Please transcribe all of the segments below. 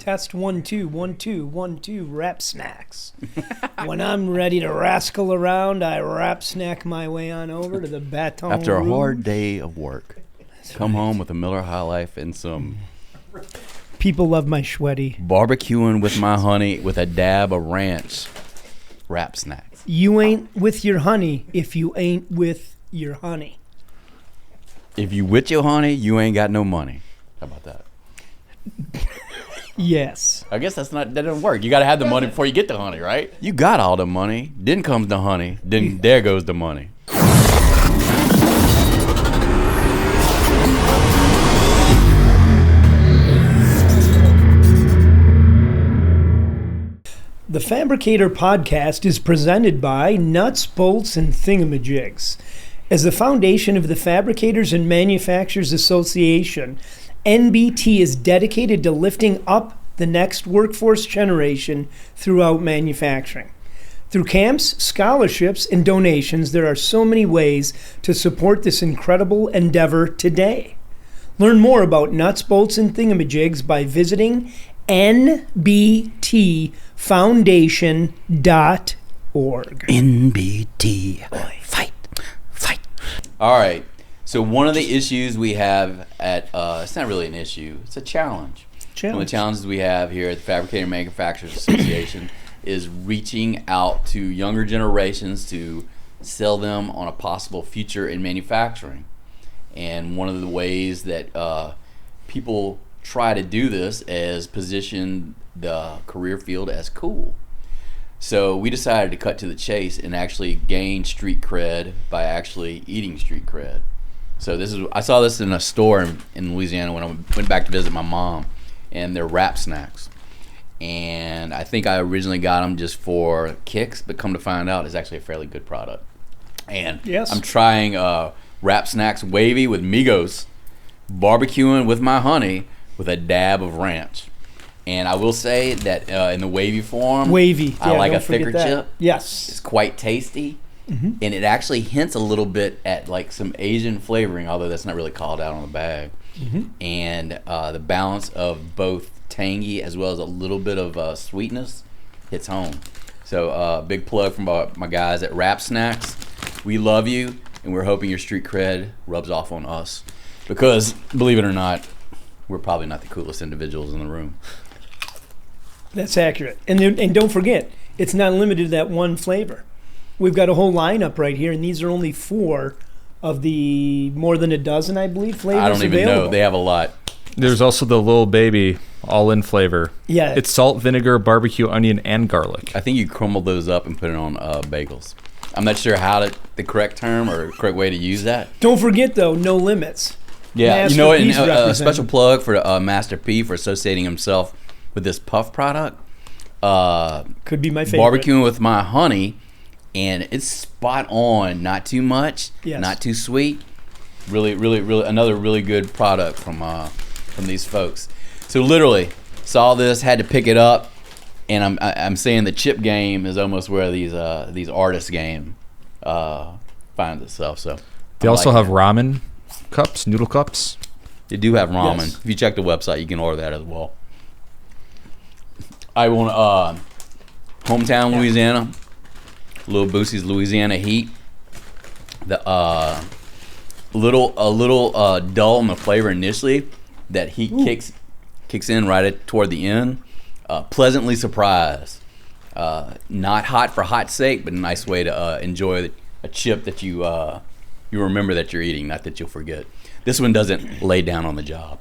Test 1 2 1 2 1 2 rap snacks. When I'm ready to rascal around, I rap snack my way on over to the Baton After a Rouge. hard day of work, come home with a Miller High Life and some People love my sweaty. barbecuing with my honey with a dab of ranch rap snacks. You ain't with your honey if you ain't with your honey. If you with your honey, you ain't got no money. How about that? Yes. I guess that doesn't work. You got to have the money before you get the honey, right? You got all the money. Then comes the honey. Then there goes the money. The Fabricator Podcast is presented by Nuts, Bolts, and Thingamajigs. As the foundation of the Fabricators and Manufacturers Association, NBT is dedicated to lifting up the next workforce generation throughout manufacturing. Through camps, scholarships, and donations, there are so many ways to support this incredible endeavor today. Learn more about Nuts, Bolts, and Thingamajigs by visiting nbtfoundation.org. NBT. Fight. All right. So one of the issues we have at, it's not really an issue, it's a challenge. One of the challenges we have here at the Fabricator Manufacturers Association is reaching out to younger generations to sell them on a possible future in manufacturing. And one of the ways that people try to do this is position the career field as cool. So we decided to cut to the chase and actually gain street cred by actually eating street cred. So I saw this in a store in Louisiana when I went back to visit my mom, and they're wrap snacks. And I think I originally got them just for kicks, but come to find out, it's actually a fairly good product. And yes. I'm trying wrap snacks wavy with Migos, barbecuing with my honey with a dab of ranch. And I will say that in the wavy form, I like a thicker chip. Yes. It's quite tasty. Mm-hmm. And it actually hints a little bit at like some Asian flavoring, although that's not really called out on the bag. Mm-hmm. And the balance of both tangy as well as a little bit of sweetness hits home. So big plug from my guys at Wrap Snacks. We love you, and we're hoping your street cred rubs off on us. Because, believe it or not, we're probably not the coolest individuals in the room. That's accurate. And don't forget, it's not limited to that one flavor. We've got a whole lineup right here, and these are only 4 of the more than a dozen, I believe, flavors I don't even know. They have a lot. There's also the Little Baby all-in flavor. Yeah. It's salt, vinegar, barbecue, onion, and garlic. I think you crumble those up and put it on bagels. I'm not sure the correct term or correct way to use that. Don't forget, though, no limits. Yeah, Master you know what? P's A special plug for Master P for associating himself with this puff product. Could be my favorite. Barbecuing with my honey, and it's spot on. Not too much, not too sweet. Really, another really good product from these folks. So literally saw this, had to pick it up, and I'm saying the chip game is almost where these artist game finds itself. So they also have ramen cups, noodle cups. They do have ramen. Yes. If you check the website, you can order that as well. I want hometown Louisiana, Little Boosie's Louisiana heat. The little dull in the flavor initially. That heat kicks in right toward the end. Pleasantly surprised. Not hot for hot's sake, but a nice way to enjoy a chip that you remember that you're eating, not that you'll forget. This one doesn't lay down on the job.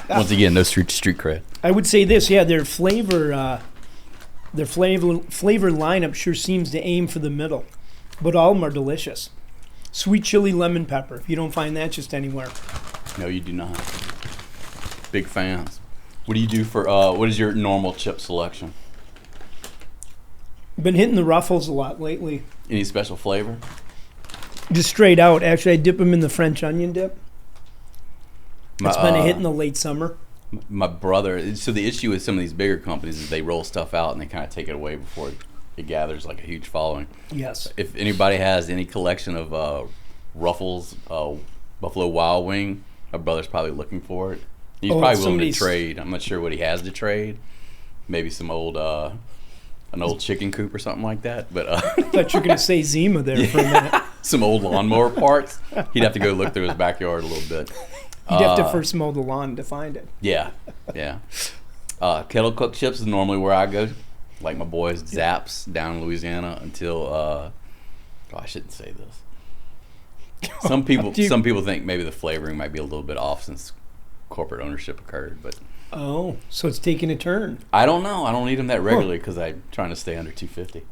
Once again, no street cred. I would say this, their flavor lineup sure seems to aim for the middle, but all of them are delicious. Sweet chili lemon pepper. You don't find that just anywhere. No, you do not. Big fans. What do you do for? What is your normal chip selection? Been hitting the Ruffles a lot lately. Any special flavor? Just straight out. Actually, I dip them in the French onion dip. It's been a hit in the late summer. My brother. So the issue with some of these bigger companies is they roll stuff out and they kind of take it away before it gathers like a huge following. Yes. If anybody has any collection of Ruffles, Buffalo Wild Wing, my brother's probably looking for it. He's probably willing to trade. I'm not sure what he has to trade. Maybe some old, an old chicken coop or something like that. But I thought you were going to say Zima there for a minute. Some old lawnmower parts. He'd have to go look through his backyard a little bit. You'd have to first mow the lawn to find it. Yeah. Kettle cooked chips is normally where I go. Like my boys Zaps down in Louisiana until I shouldn't say this. Some people think maybe the flavoring might be a little bit off since corporate ownership occurred, but so it's taking a turn. I don't know. I don't eat them that regularly because I'm trying to stay under $2.50.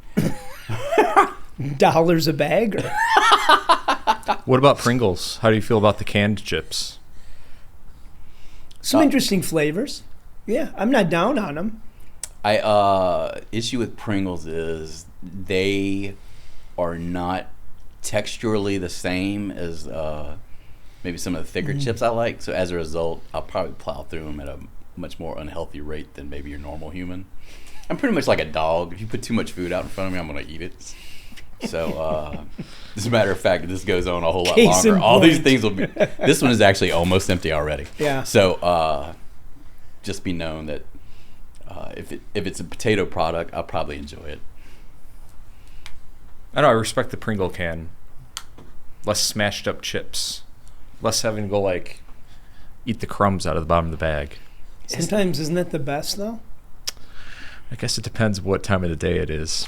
Dollars a bag? Or? What about Pringles? How do you feel about the canned chips? Some interesting flavors. Yeah, I'm not down on them. Issue with Pringles is they are not texturally the same as maybe some of the thicker chips I like. So as a result, I'll probably plow through them at a much more unhealthy rate than maybe your normal human. I'm pretty much like a dog. If you put too much food out in front of me, I'm going to eat it. So, as a matter of fact, if this goes on a whole lot longer, all these things will be... This one is actually almost empty already. Yeah. So, just be known that if it's a potato product, I'll probably enjoy it. I know, I respect the Pringle can. Less smashed up chips. Less having to go, eat the crumbs out of the bottom of the bag. Sometimes, isn't that the best, though? I guess it depends what time of the day it is.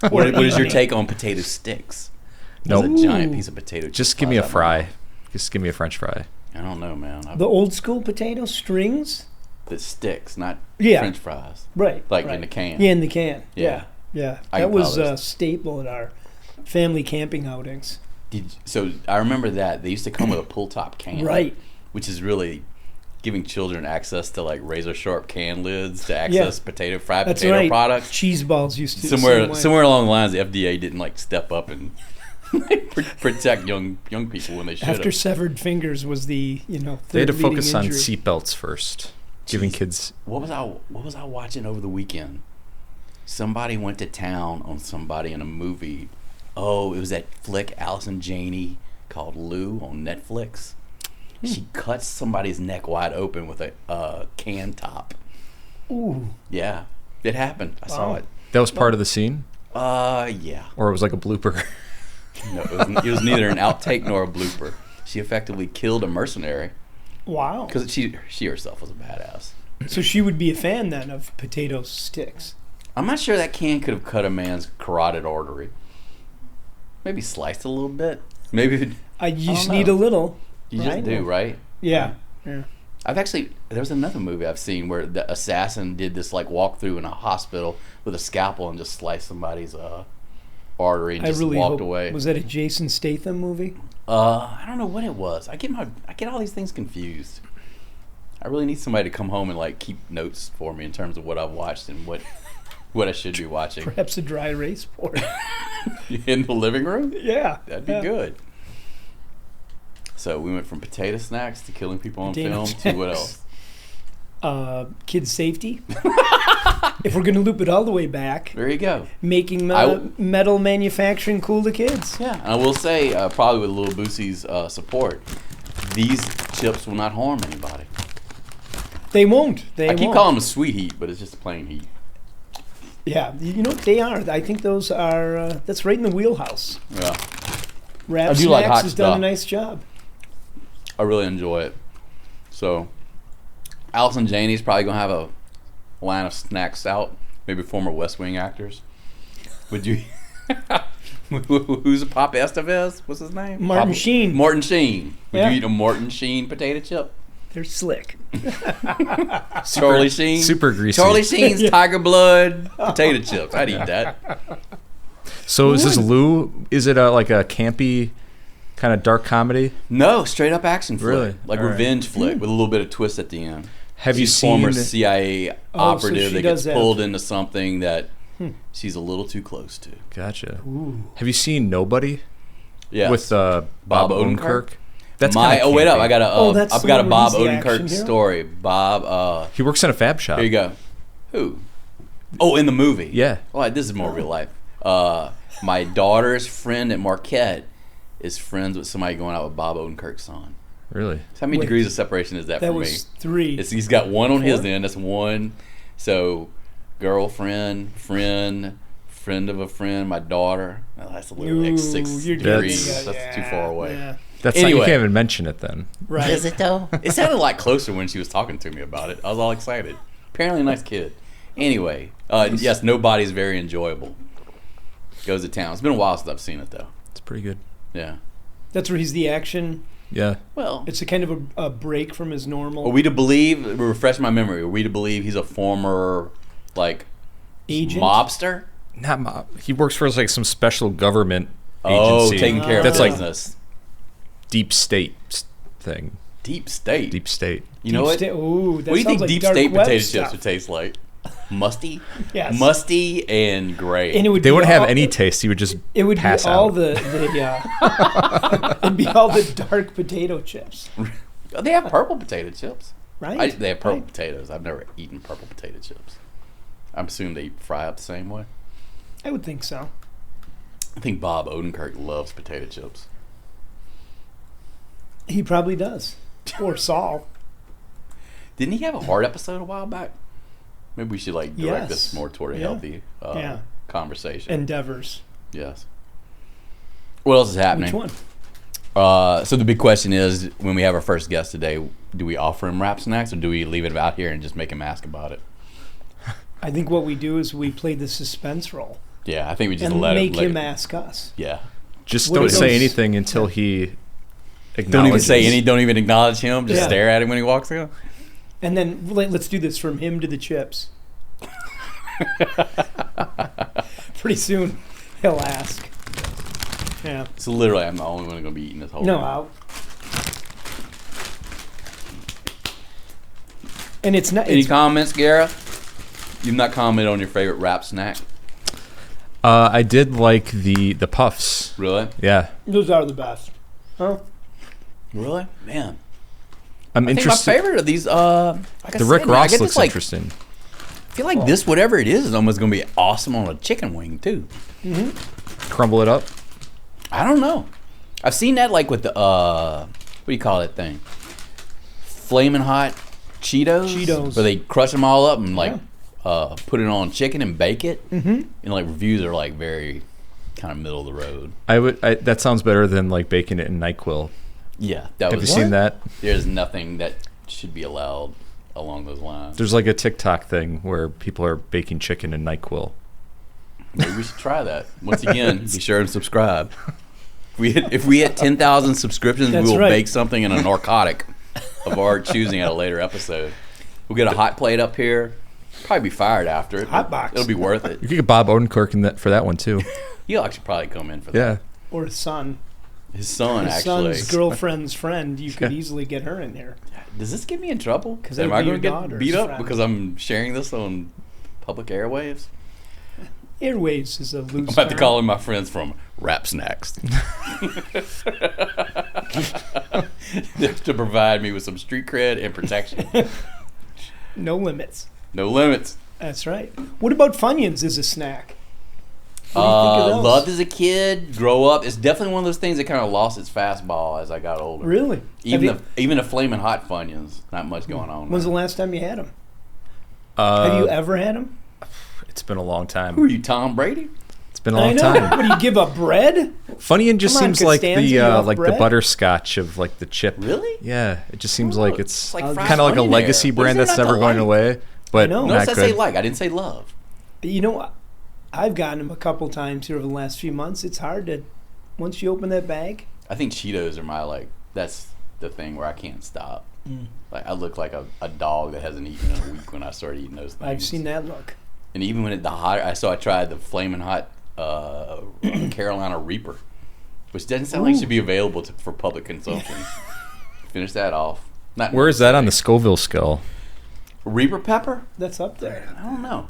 What is your take on potato sticks? No, a giant piece of potato. Just give me a fry. Just give me a French fry. I don't know, man. The old school potato strings? That sticks, not French fries. Right. In the can. Yeah, in the can. Yeah. That was a staple at our family camping outings. So I remember that. They used to come with a pull-top can. Right. Which is really giving children access to razor sharp can lids to access potato products. Cheese balls used to somewhere along the lines the FDA didn't step up and protect young people when they should have. After severed fingers was the they had to focus on seatbelts first. Giving kids. What was I watching over the weekend? Somebody went to town on somebody in a movie. Oh, it was that flick Allison Janney called Lou on Netflix. She cuts somebody's neck wide open with a can top. Ooh. Yeah, it happened. I saw it. That was part of the scene? Yeah. Or it was like a blooper? No, it was neither an outtake nor a blooper. She effectively killed a mercenary. Wow. Because she herself was a badass. So she would be a fan then of potato sticks. I'm not sure that can could have cut a man's carotid artery. Maybe sliced a little bit. Maybe you just need a little. You just do, right? Yeah. There was another movie I've seen where the assassin did this walk through in a hospital with a scalpel and just sliced somebody's artery and walked away. Was that a Jason Statham movie? I don't know what it was. I get all these things confused. I really need somebody to come home and keep notes for me in terms of what I've watched and what I should be watching. Perhaps a dry erase board. In the living room? Yeah. That'd be good. So we went from potato snacks to killing people on film to what else? Kids' safety. If we're going to loop it all the way back. There you go. Making metal manufacturing cool to kids. Yeah. And I will say, probably with Lil Boosie's support, these chips will not harm anybody. They won't. I keep calling them sweet heat, but it's just plain heat. Yeah. They are. I think those are, that's right in the wheelhouse. Yeah. Rap Snacks has done a nice job. I really enjoy it. So, Allison Janney's probably going to have a line of snacks out. Maybe former West Wing actors. Would you... Who's a Pop Estevez? What's his name? Martin Sheen. Morton Sheen. Would you eat a Morton Sheen potato chip? They're slick. Charlie Sheen. Super greasy. Charlie Sheen's Tiger Blood potato chips. I'd eat that. So is this Lou? Is it a campy kind of dark comedy? No, straight up action flick. Really? Revenge flick with a little bit of twist at the end. Have you seen former CIA operative so that gets pulled into something that she's a little too close to. Gotcha. Ooh. Have you seen Nobody? Yeah. With Bob Odenkirk? That's wait up! I've got a Bob Odenkirk story. Bob. He works in a fab shop. Here you go. Who? Oh, in the movie. Yeah. Well, this is more real life. My daughter's friend at Marquette is friends with somebody going out with Bob Odenkirk's son. Really? So how many degrees of separation is that for me? That was 3. He's got 1 on 4? his end. That's 1. So girlfriend, friend of a friend, my daughter. Oh, that's a little like 6 degrees. That's too far away. Yeah. That's anyway. You can't even mention it then. Right. Is it though? It sounded a lot closer when she was talking to me about it. I was all excited. Apparently a nice kid. Anyway, yes, Nobody's very enjoyable. Goes to town. It's been a while since I've seen it though. It's pretty good. Yeah. That's where he's the action. Yeah. Well, it's a kind of a break from his normal. Are we to believe? Refresh my memory. Are we to believe he's a former like agent? Mobster? Not mob. He works for like some special government agency. Oh, taking care of business. Like deep state thing. Deep state. Deep state. You know what? Ooh, what do you think like deep state potato chips would taste like? Musty? Yes. Musty and gray. And they wouldn't have any taste. He would just It would pass be all out. it'd be all the dark potato chips. They have purple potato chips. Right. They have purple potatoes. I've never eaten purple potato chips. I'm assuming they fry up the same way. I would think so. I think Bob Odenkirk loves potato chips. He probably does. Or Saul. Didn't he have a heart episode a while back? Maybe we should like direct this more toward a healthy conversation. Endeavors. Yes. What else is happening? Which one? So the big question is, when we have our first guest today, do we offer him wrap snacks or do we leave it out here and just make him ask about it? I think what we do is we play the suspense role. Yeah, I think we just and let make him it. ask us. Yeah. Just don't say anything until he acknowledges. Don't even acknowledge him. Just stare at him when he walks in. And then let's do this from him to the chips. Pretty soon he'll ask. Yeah. So literally, I'm the only one going to be eating this whole No, thing. out. And it's not. Any comments, Gareth? You've not commented on your favorite wrap snack? I did like the puffs. Really? Yeah. Those are the best. Huh? Really? Man. I'm interested. My favorite of these, like the Rick Ross looks interesting. I feel like this, whatever it is almost going to be awesome on a chicken wing, too. Mm-hmm. Crumble it up? I don't know. I've seen that like with the, what do you call that thing? Flaming Hot Cheetos? Where they crush them all up and like put it on chicken and bake it. Mm-hmm. And like reviews are like very kind of middle of the road. That sounds better than like baking it in NyQuil. Yeah. Have you seen that? There's nothing that should be allowed along those lines. There's like a TikTok thing where people are baking chicken in NyQuil. Maybe we should try that. Once again, be sure and subscribe. If we hit 10,000 subscriptions, we will bake something in a narcotic of our choosing at a later episode. We'll get a hot plate up here. Probably be fired after it. Hot box. It'll be worth it. You could get Bob Odenkirk for that one too. He'll actually probably come in for that. Yeah. Or his son. His son, his actually. His son's girlfriend's friend. You could easily get her in here. Does this get me in trouble? Because am I going to get beat up because I'm sharing this on public airwaves? Airwaves is a loose I'm about to call in my friends from Rap Snacks to provide me with some street cred and protection. No limits. No limits. That's right. What about Funyuns as a snack? What do you think of those? Loved as a kid, grow up. It's definitely one of those things that kind of lost its fastball as I got older. Really? Even the Flamin' Hot Funyuns, not much going on. When's the last time you had them? Have you ever had them? It's been a long time. Who are you, Tom Brady? It's been a long time. What do you give up bread? Funyun just seems like the bread? butterscotch of like the chip. Really? Yeah, it just seems like it's like kind of like a legacy brand that's never going away. But notice I say like. I didn't say love. You know what? I've gotten them a couple times here over the last few months. It's hard to, once you open that bag. I think Cheetos are my that's the thing where I can't stop. Like I look like a dog that hasn't eaten in a week when I start eating those things. I've seen that look. And even when I tried the Flamin' Hot Carolina Reaper, which doesn't sound like it should be available for public consumption. Finish that off. Where is that on the Scoville scale? Reaper pepper? That's up there. I don't know.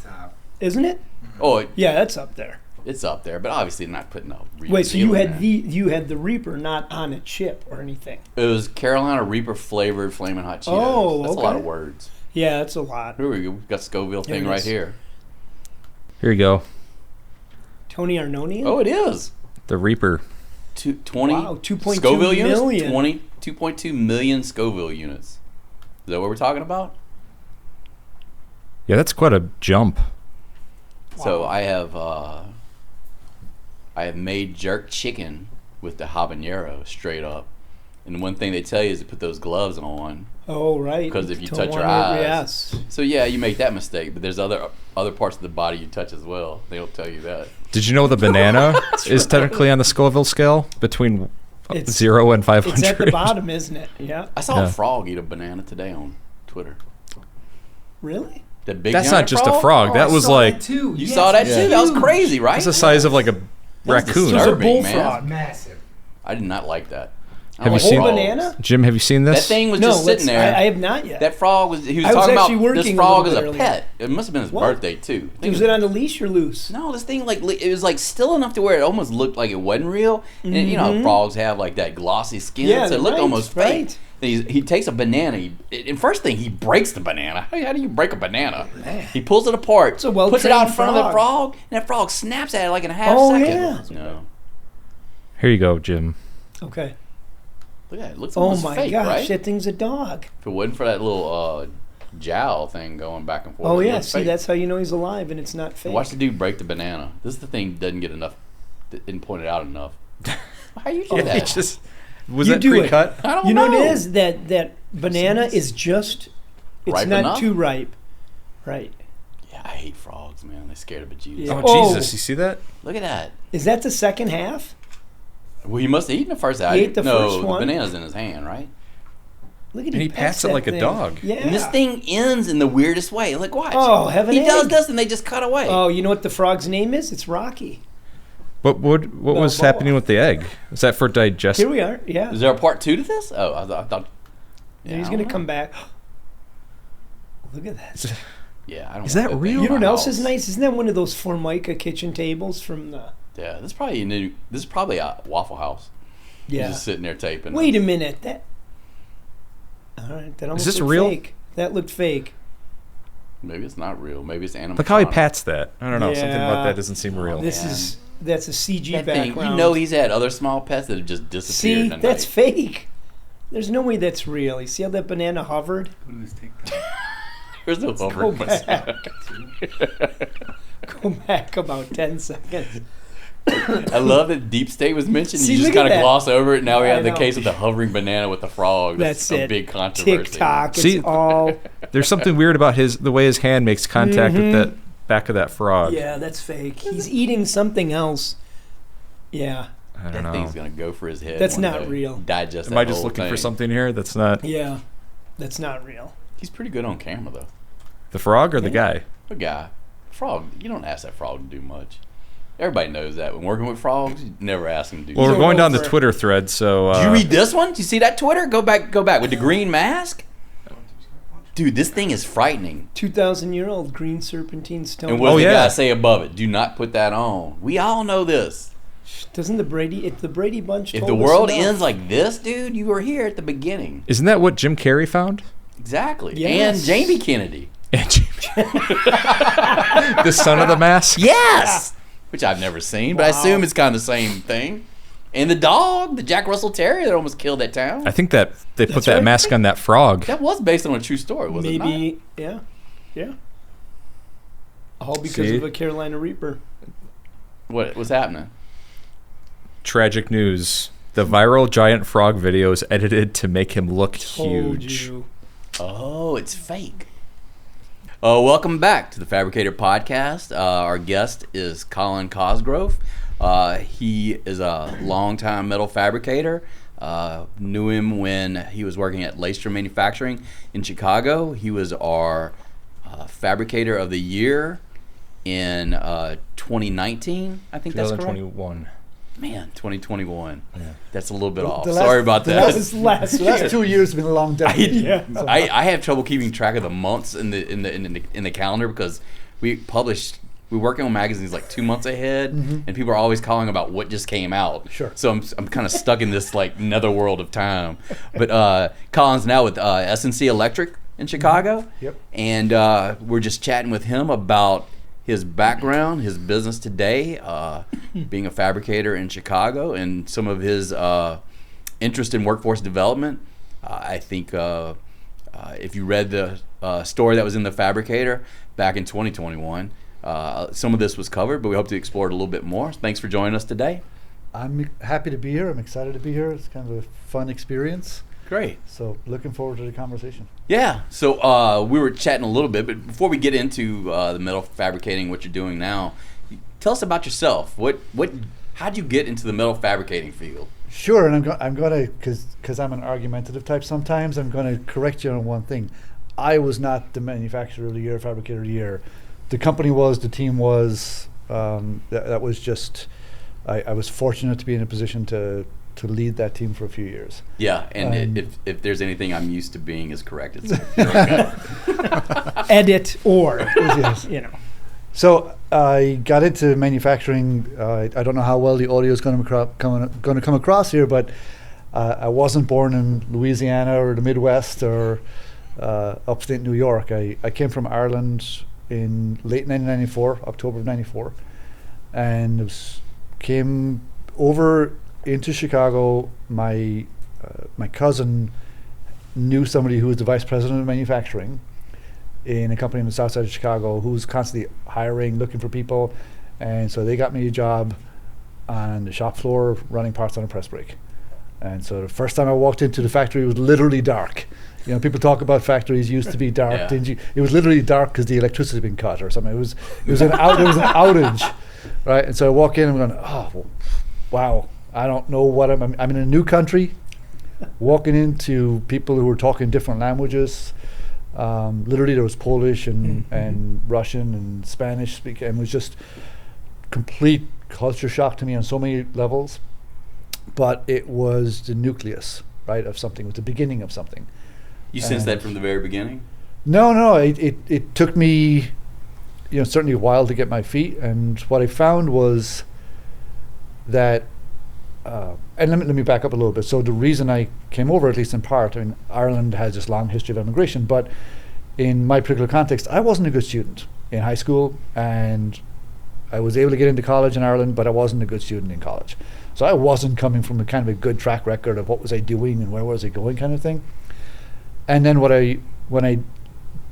Isn't it? Oh, yeah, that's up there. It's up there, but obviously not putting a Reaper. Wait, so you had the Reaper not on a chip or anything? It was Carolina Reaper flavored Flamin' Hot Cheetos. Oh, that's a lot of words. Yeah, that's a lot. Here we go. We've got Scoville thing right here. Here you go. Tony Arnonian? Oh, it is. The Reaper. 2.2 Scoville million. units. 2.2 million Scoville units. Is that what we're talking about? Yeah, that's quite a jump. So I have made jerk chicken with the habanero straight up. And one thing they tell you is to put those gloves on. Oh, right. Because if you Don't touch your want eyes. to- yes. So yeah, you make that mistake, but there's other parts of the body you touch as well. They'll tell you that. Did you know the banana is technically on the Scoville scale between 0 and 500? It's at the bottom, isn't it? Yeah. I saw a frog eat a banana today on Twitter. Really? The big That's giant not just a frog. That was like You saw that too? That was crazy, right? it's the size of like a raccoon. It was a Disturbing, bullfrog. Massive. I did not like that. I Have don't you seen frogs. banana? Jim, have you seen That this? thing was No, just sitting there. I have not yet. That frog was. He was I was talking actually about this working a frog as little a bit pet. It must have been his What? birthday too. I think Was it on a leash or loose? No, this thing it was like still enough to where it almost looked like it wasn't real. And you know, frogs have like that glossy skin, Yeah, so it looked right, almost right. fake. And he takes a banana. And first thing, he breaks the banana. How do you break a banana? He pulls it apart, It's a puts it out in well-trained front of the frog. frog, and that frog snaps at it like in a half Oh, second. yeah. No, Here you go, Jim. Okay. look at it. It looks Oh almost my fake, gosh, right? that thing's a dog. If it wasn't for that little jowl thing going back and forth. Oh it yeah, looks see fake. that's how you know he's alive and it's not fake. Watch the dude break the banana. This is the thing doesn't get enough, didn't point it out enough. How you do that? It just was You that do it. pre-cut? I don't You know know. what it is? That banana is just it's Ripe not enough? too ripe. Right. Yeah, I hate frogs, man. They scared the bejesus. Yeah. Oh, Oh. Jesus, you see that? Look at that. Is that the second half? Well, he must have eaten the first half. He ate the no, first one. the banana's in his hand, right? Look at And him he pats it that like a thing. dog. Yeah. And this thing ends in the weirdest way. Like, watch. Oh, heaven He does egg. this and they just cut away. Oh, you know what the frog's name is? It's Rocky. What was Balboa. happening with the egg? Is that for digestion? Here we are. Yeah. Is there a part 2 to this? Oh, I thought. Yeah, He's I going to don't come know. back. Look at that. Yeah, I don't. Is want that thing real? in You know my what else house. is nice? Isn't that one of those Formica kitchen tables from the... Yeah, this is probably a Waffle House. He's Yeah. just sitting there taping. Wait a minute. That... All right. That almost this looked real? fake. That looked fake. Maybe it's not real. Maybe it's animatronic. Look how he pats that. I don't know. Something Yeah. about that doesn't seem real. This man. is... That's a CG That thing, background. you know, he's had other small pets that have just disappeared. See, in the that's night. fake. There's no way that's real. You see how that banana hovered? There's no Go hovering. back. Go back about 10 seconds. I love that Deep State was mentioned. See, You just look at kind of that. gloss over it. Now we I have the know. case of the hovering banana with the frog. That's a it. big controversy. TikTok. See- It's all... There's something weird about the way his hand makes contact with that back of that frog. Yeah, that's fake. He's eating something else. Yeah. I don't That know. thing's gonna go for his head. That's one not day. real. Digest. Am that I just whole looking for thing. something here that's not Yeah. That's not real. He's pretty good on camera though. the frog or the guy? A guy, frog. You don't ask that frog to do much. Everybody knows that when working with frogs, you never ask them to do. Well, we're He's going down the over. Twitter thread, so... Did you read this one? Did you see that Twitter? Go back with the green mask. Dude, this thing is frightening. 2,000-year-old green serpentine stone. And what does Oh, the yeah. guy say above it? Do not put that on. We all know this. Doesn't the Brady... If the Brady Bunch If told the us world enough. ends like this, dude, you were here at the beginning. Isn't that what Jim Carrey found? Exactly. Yes. And Jamie Kennedy. The son of the mask? Yes! Which I've never seen, but I Wow. assume it's kind of the same thing. And the dog, the Jack Russell Terrier that almost killed that town. I think that they put That's that right. mask on that frog. That was based on a true story, was it not? Maybe... Yeah. Yeah. All because See? of a Carolina Reaper. What was happening? Tragic news. The viral giant frog video is edited to make him look Told huge. you. Oh, it's fake. Welcome back to the Fabricator Podcast. Our guest is Colin Cosgrove. He is a longtime metal fabricator. Knew him when he was working at Laystrom Manufacturing in Chicago. He was our Fabricator of the Year in 2019. I think that's correct. 2021. Man, 2021. Yeah. That's a little bit off. The last- Sorry about the that. Last The last 2 years have been a long decade. Yeah. I have trouble keeping track of the months in the calendar because we're working on magazines like 2 months ahead, and people are always calling about what just came out. Sure. So I'm kind of stuck in this like netherworld of time. But Colin's now with S&C Electric in Chicago. Yep. And we're just chatting with him about his background, his business today, being a fabricator in Chicago, and some of his interest in workforce development. I think if you read the story that was in the Fabricator back in 2021, some of this was covered, but we hope to explore it a little bit more. Thanks for joining us today. I'm happy to be here. I'm excited to be here. It's kind of a fun experience. Great. So looking forward to the conversation. Yeah. So we were chatting a little bit, but before we get into the metal fabricating, what you're doing now, tell us about yourself. How'd you get into the metal fabricating field? Sure, and I'm gonna, because I'm an argumentative type sometimes, I'm gonna correct you on one thing. I was not the manufacturer of the year, fabricator of the year. The company was, the team was. That was just. I was fortunate to be in a position to lead that team for a few years. Yeah, and if there's anything I'm used to being is correct, it's edit or yes. So I got into manufacturing. I don't know how well the audio is going to come across here, but I wasn't born in Louisiana or the Midwest or upstate New York. I came from Ireland in late 1994, October of 94, and came over into Chicago. My cousin knew somebody who was the vice president of manufacturing in a company in the south side of Chicago who was constantly hiring, looking for people, and so they got me a job on the shop floor running parts on a press brake. And so the first time I walked into the factory, it was literally dark. People talk about factories used to be dark, dingy. It was literally dark because the electricity had been cut or something. It was an outage. Right, and so I walk in and I'm going, oh, wow, I don't know what I'm in a new country, walking into people who were talking different languages. Literally there was Polish and Russian and Spanish speaking, and it was just complete culture shock to me on so many levels. But it was the nucleus, right, of something. It was the beginning of something. You sensed that from the very beginning? No, it took me certainly a while to get my feet, and what I found was that, and let me back up a little bit. So the reason I came over, at least in part, Ireland has this long history of immigration, but in my particular context, I wasn't a good student in high school, and I was able to get into college in Ireland, but I wasn't a good student in college. So I wasn't coming from a kind of a good track record of what was I doing and where was I going kind of thing. And then when I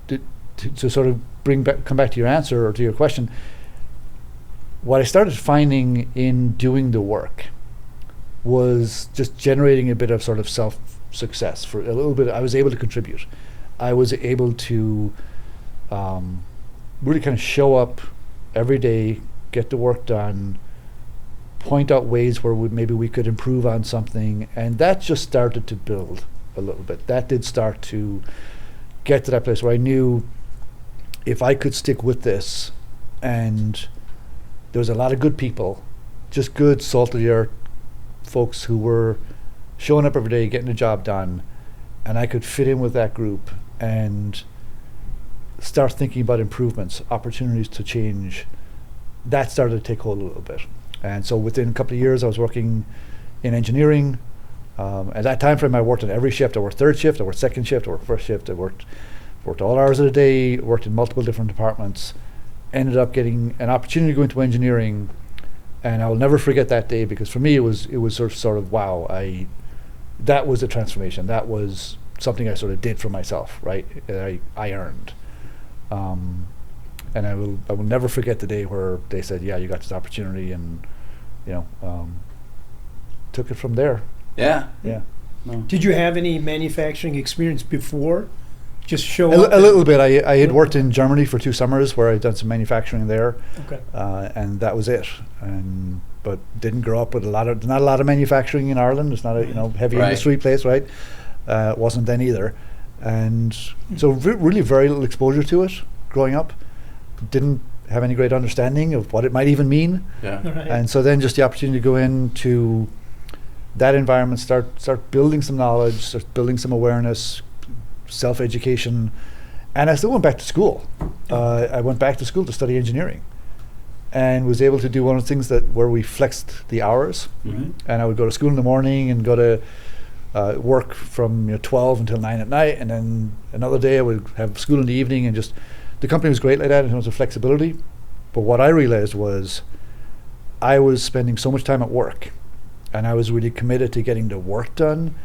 did, to sort of come back to your answer or to your question, what I started finding in doing the work was just generating a bit of sort of self-success. For a little bit, I was able to contribute. I was able to really kind of show up every day, get the work done, point out ways where maybe we could improve on something, and that just started to build a little bit. That did start to get to that place where I knew if I could stick with this, and there was a lot of good people, just good salt of the earth folks who were showing up every day, getting the job done, and I could fit in with that group and start thinking about improvements, opportunities to change. That started to take hold a little bit. And so within a couple of years I was working in engineering. At that time frame I worked in every shift. I worked third shift, I worked second shift, I worked first shift, I worked all hours of the day, worked in multiple different departments, ended up getting an opportunity to go into engineering, and I will never forget that day, because for me it was sort of wow, that was a transformation. That was something I sort of did for myself, right? I earned. And I will never forget the day where they said, yeah, you got this opportunity, and took it from there. Yeah. No. Did you have any manufacturing experience before? Just show up? A little bit. I had worked in Germany for 2 summers where I'd done some manufacturing there. Okay. And that was it. But didn't grow up with not a lot of manufacturing in Ireland. It's not a heavy industry place, right? It wasn't then either. And so really very little exposure to it growing up. Didn't have any great understanding of what it might even mean. Yeah. Right. And so then just the opportunity to go into that environment, start building some knowledge, start building some awareness, self-education. And I still went back to school. I went back to school to study engineering, and was able to do one of the things where we flexed the hours. Mm-hmm. And I would go to school in the morning and go to work from 12 until 9 at night, and then another day I would have school in the evening, and just the company was great like that in terms of flexibility. But what I realized was I was spending so much time at work, and I was really committed to getting the work done,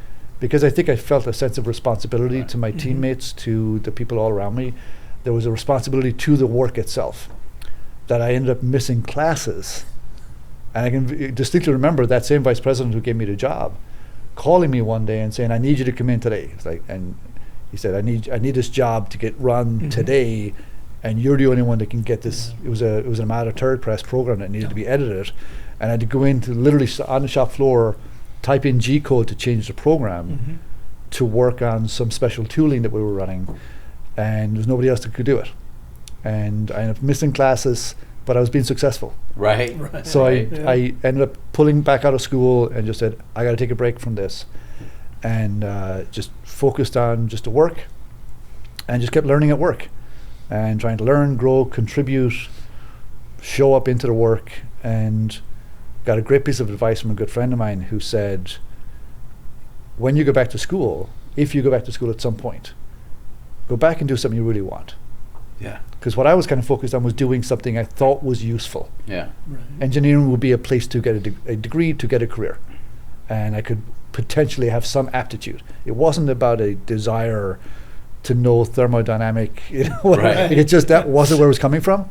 because I think I felt a sense of responsibility to my teammates, to the people all around me. There was a responsibility to the work itself, that I ended up missing classes. And I can distinctly remember that same vice president who gave me the job calling me one day and saying, "I need you to come in today." It's like, and he said, I need this job to get run today, and you're the only one that can get this. It was an Amada third press program that needed to be edited, and I had to go in to literally on the shop floor, type in G code to change the program to work on some special tooling that we were running, and there's nobody else that could do it. And I ended up missing classes, but I was being successful. Right. So I ended up pulling back out of school and just said, I got to take a break from this, and just focused on just the work, and just kept learning at work, and trying to learn, grow, contribute, show up into the work. And got a great piece of advice from a good friend of mine who said, when you go back to school, if you go back to school at some point, go back and do something you really want. Yeah. Because what I was kind of focused on was doing something I thought was useful. Yeah. Right. Engineering would be a place to get a degree, to get a career. And I could potentially have some aptitude. It wasn't about a desire to know thermodynamic, Right. It just, that wasn't where it was coming from.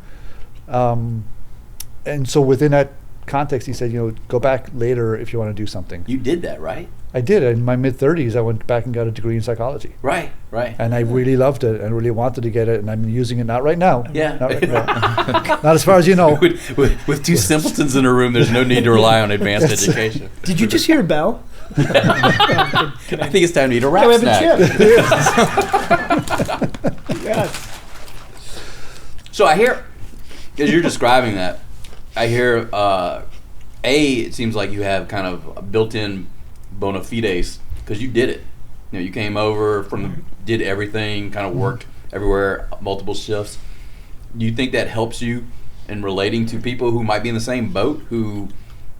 And so within that context, he said, go back later if you want to do something. You did that, right? I did. In my mid-30s, I went back and got a degree in psychology. Right. And I really loved it and really wanted to get it, and I'm using it not right now. Yeah. Not, right now. Not as far as you know. With two simpletons in a room, there's no need to rely on advanced education. Did you just hear a bell? I think it's time to eat a wrap we snack. have a chip. Yes. So I hear, as you're describing that, I hear, it seems like you have kind of a built-in bona fides, because you did it. You came over did everything, kind of worked everywhere, multiple shifts. Do you think that helps you in relating to people who might be in the same boat, who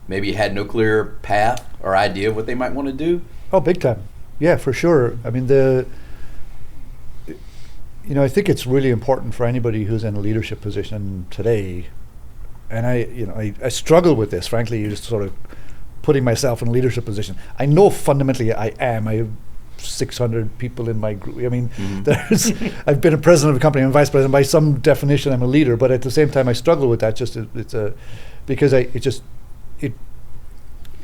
maybe had no clear path or idea of what they might want to do? Oh, big time. Yeah, for sure. I mean, I think it's really important for anybody who's in a leadership position today. And I struggle with this, frankly, just sort of putting myself in a leadership position. I know fundamentally I am. I have 600 people in my group. I mean, I've been a president of a company, I'm vice president. By some definition, I'm a leader. But at the same time, I struggle with that. Because it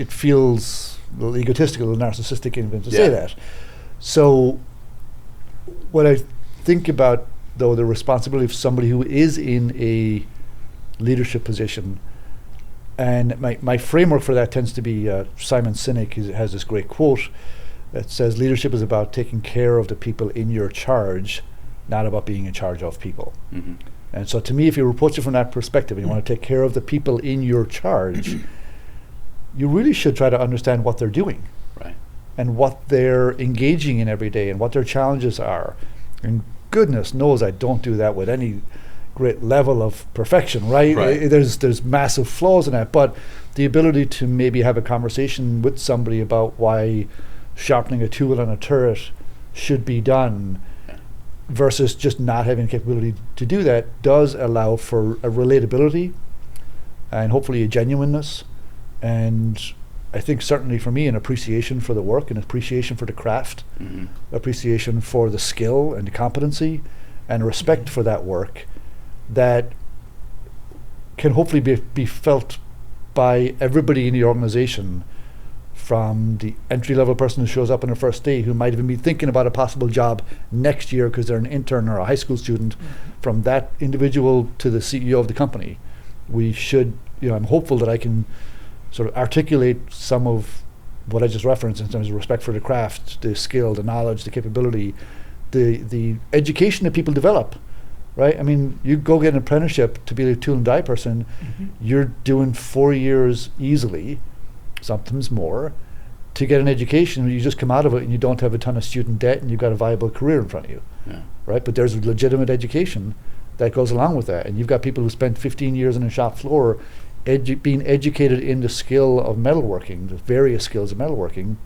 feels a little egotistical and narcissistic even to say that. So what I think about, though, the responsibility of somebody who is in a leadership position, and my framework for that tends to be Simon Sinek has this great quote that says, leadership is about taking care of the people in your charge, not about being in charge of people. And so to me, if you approach it from that perspective and you want to take care of the people in your charge, you really should try to understand what they're doing, right, and what they're engaging in every day and what their challenges are. And goodness knows I don't do that with any great level of perfection, right? There's massive flaws in that, but the ability to maybe have a conversation with somebody about why sharpening a tool on a turret should be done versus just not having the capability to do that does allow for a relatability and hopefully a genuineness, and I think certainly for me an appreciation for the work, an appreciation for the craft, appreciation for the skill and the competency, and respect for that work that can hopefully be felt by everybody in the organization, from the entry-level person who shows up on their first day who might even be thinking about a possible job next year because they're an intern or a high school student, from that individual to the CEO of the company. We should, I'm hopeful that I can sort of articulate some of what I just referenced in terms of respect for the craft, the skill, the knowledge, the capability, the education that people develop. Right? I mean, you go get an apprenticeship to be a tool and die person, you're doing 4 years easily, sometimes more, to get an education. You just come out of it and you don't have a ton of student debt and you've got a viable career in front of you. Right? But there's a legitimate education that goes along with that. And you've got people who spent 15 years on a shop floor being educated in the skill of metalworking, the various skills of metalworking.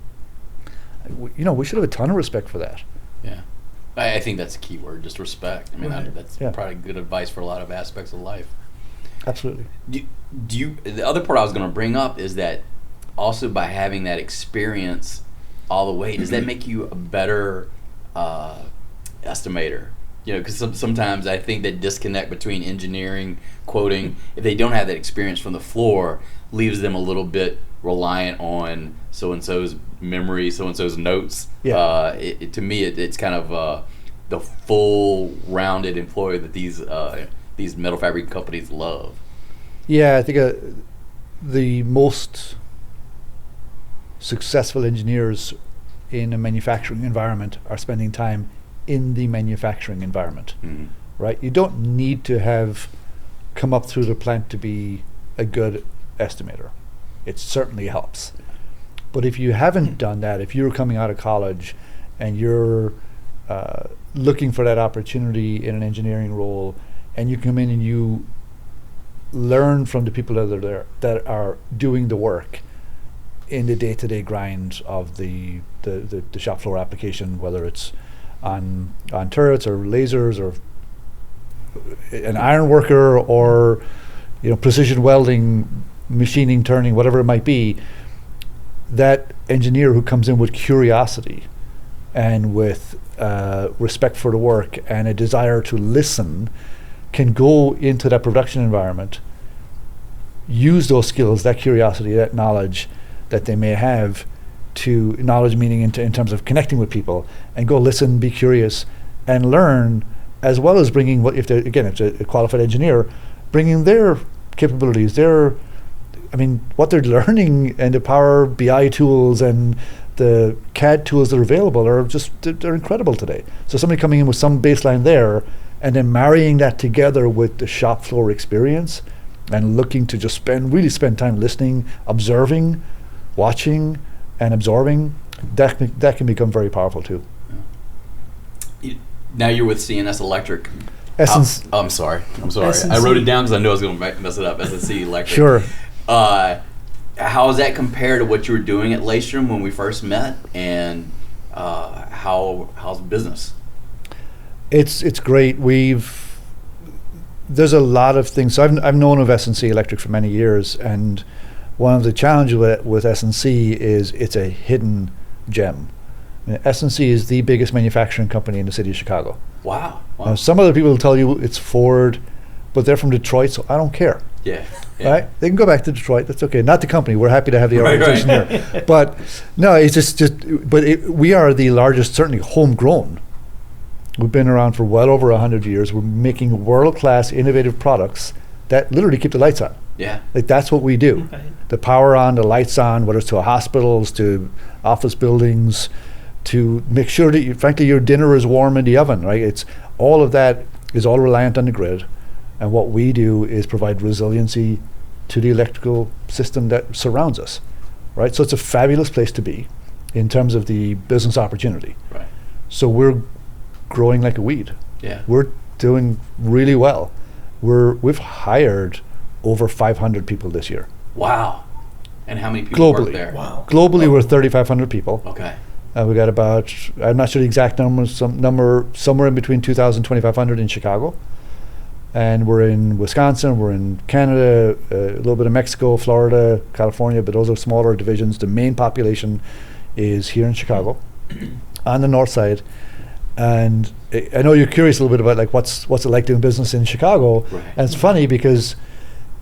We should have a ton of respect for that. Yeah. I think that's a key word, just respect. I mean, that's probably good advice for a lot of aspects of life. Absolutely. Do you? The other part I was going to bring up is that also by having that experience all the way, does that make you a better estimator? You know, because sometimes I think that disconnect between engineering, quoting, if they don't have that experience from the floor, leaves them a little bit reliant on so-and-so's memory, so-and-so's notes. Yeah. To me, it's kind of the full-rounded employee that these metal fabric companies love. Yeah, I think the most successful engineers in a manufacturing environment are spending time in the manufacturing environment, right? You don't need to have come up through the plant to be a good estimator. It certainly helps. But if you haven't done that, if you're coming out of college and you're looking for that opportunity in an engineering role, and you come in and you learn from the people that are there, that are doing the work in the day-to-day grind of the shop floor application, whether it's on turrets or lasers or an iron worker or precision welding, machining, turning, whatever it might be, that engineer who comes in with curiosity and with respect for the work and a desire to listen can go into that production environment, use those skills, that curiosity, that knowledge that they may have, to knowledge meaning in terms of connecting with people, and go listen, be curious, and learn, as well as bringing if it's a qualified engineer, bringing their capabilities, what they're learning, and the Power BI tools and the CAD tools that are available are they're incredible today. So somebody coming in with some baseline there, and then marrying that together with the shop floor experience, and looking to just spend time listening, observing, watching, and absorbing, that can become very powerful too. Now you're with CNS Electric. I'm sorry. SNC. I wrote it down because I knew I was going to mess it up. SNC Electric. Sure. How does that compare to what you were doing at Laystrom when we first met, and how's business? It's great. There's a lot of things. So I've known of SNC Electric for many years, and one of the challenges with SNC is it's a hidden gem. SNC is the biggest manufacturing company in the city of Chicago. Wow. Now, some other people will tell you it's Ford, but they're from Detroit, so I don't care. Yeah. Right? They can go back to Detroit. That's okay. Not the company. We're happy to have the organization here. But no, it's we are the largest, certainly homegrown. We've been around for well over 100 years. We're making world-class, innovative products that literally keep the lights on. Yeah. Like, that's what we do. Right. The power on, the lights on, whether it's to hospitals, to office buildings, to make sure that frankly your dinner is warm in the oven, right? It's all of that is all reliant on the grid. And what we do is provide resiliency to the electrical system that surrounds us, right? So it's a fabulous place to be in terms of the business opportunity. Right. So we're growing like a weed. Yeah. We're doing really well. We've hired over 500 people this year. Wow. And how many people work Globally. there? Wow. Globally, we're 3,500 people. Okay. We got about, I'm not sure the exact number, somewhere in between 2,000 and 2,500 in Chicago. And we're in Wisconsin, we're in Canada, a little bit of Mexico, Florida, California, but those are smaller divisions. The main population is here in Chicago, on the north side. And I know you're curious a little bit about like what's it like doing business in Chicago. Right. And it's funny because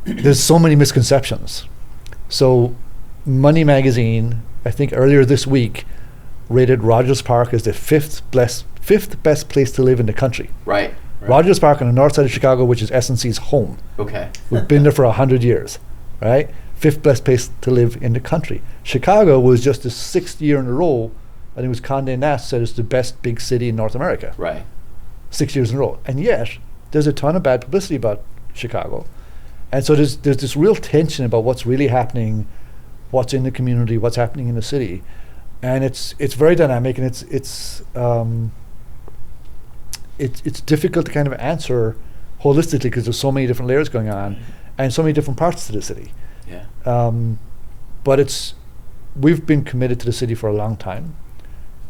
there's so many misconceptions. So Money Magazine, I think earlier this week, rated Rogers Park as the fifth best place to live in the country. Right. Rogers Park on the north side of Chicago, which is SNC's home. Okay. We've been there for 100 years, right? Fifth best place to live in the country. Chicago was just the 6th year in a row. I think it was Condé Nast said it's the best big city in North America. Right. 6 years in a row. And yet, there's a ton of bad publicity about Chicago. And so there's this real tension about what's really happening, what's in the community, what's happening in the city. And it's very dynamic, and it's difficult to kind of answer holistically because there's so many different layers going on and so many different parts to the city. Yeah. But we've been committed to the city for a long time,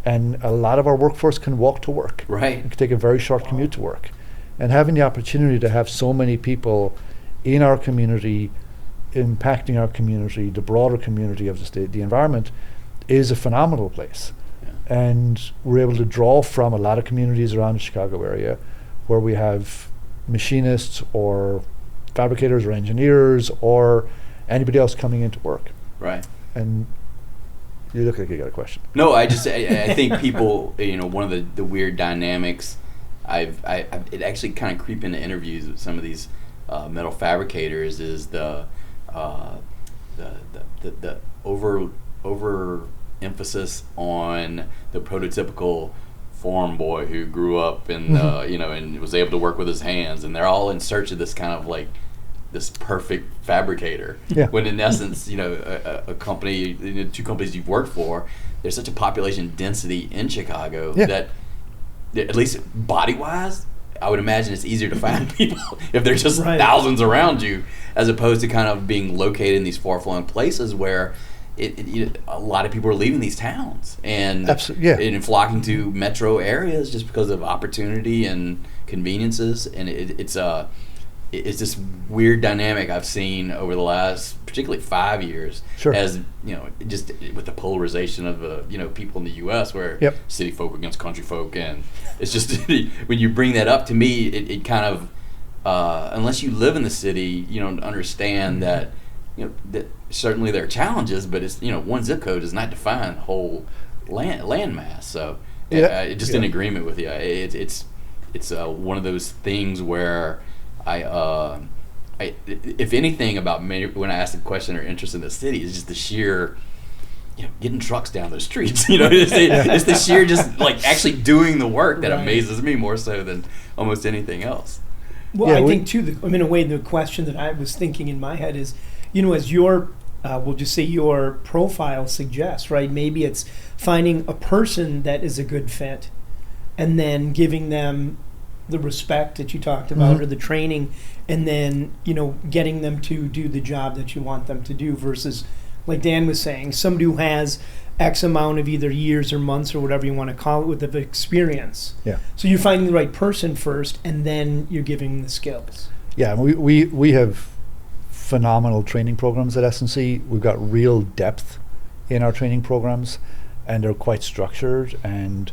and a lot of our workforce can walk to work. Right. It can take a very short commute to work. And having the opportunity to have so many people in our community, impacting our community, the broader community of the state, the environment, is a phenomenal place. Yeah. And we're able to draw from a lot of communities around the Chicago area where we have machinists or fabricators or engineers or anybody else coming into work. Right. And you look like you got a question. No, I think people, one of the weird dynamics, it actually kind of creep into interviews with some of these metal fabricators is the over emphasis on the prototypical farm boy who grew up in and was able to work with his hands, and they're all in search of this kind of like this perfect fabricator. Yeah. When in essence, a company, two companies you've worked for, there's such a population density in Chicago that at least body wise, I would imagine it's easier to find people if there's just thousands around you, as opposed to kind of being located in these far-flung places where a lot of people are leaving these towns and flocking to metro areas just because of opportunity and conveniences, and it's this weird dynamic I've seen over the last particularly 5 years. Sure. As just with the polarization of people in the U.S. where city folk against country folk, and it's just when you bring that up to me, it kind of unless you live in the city, you don't understand that that certainly there are challenges, but it's one zip code does not define whole land mass. So in agreement with you, it's one of those things where I if anything about me when I ask the question or interest in the city is just the sheer getting trucks down those streets. It's the sheer just like actually doing the work that amazes me more so than almost anything else. Well, I think too, in a way, the question that I was thinking in my head is, as your, we'll just say your profile suggests, right? Maybe it's finding a person that is a good fit and then giving them the respect that you talked about or the training, and then, getting them to do the job that you want them to do versus, like Dan was saying, somebody who has X amount of either years or months or whatever you want to call it with of experience. Yeah. So you're finding the right person first, and then you're giving the skills. Yeah, we have phenomenal training programs at S&C. We've got real depth in our training programs, and they're quite structured. And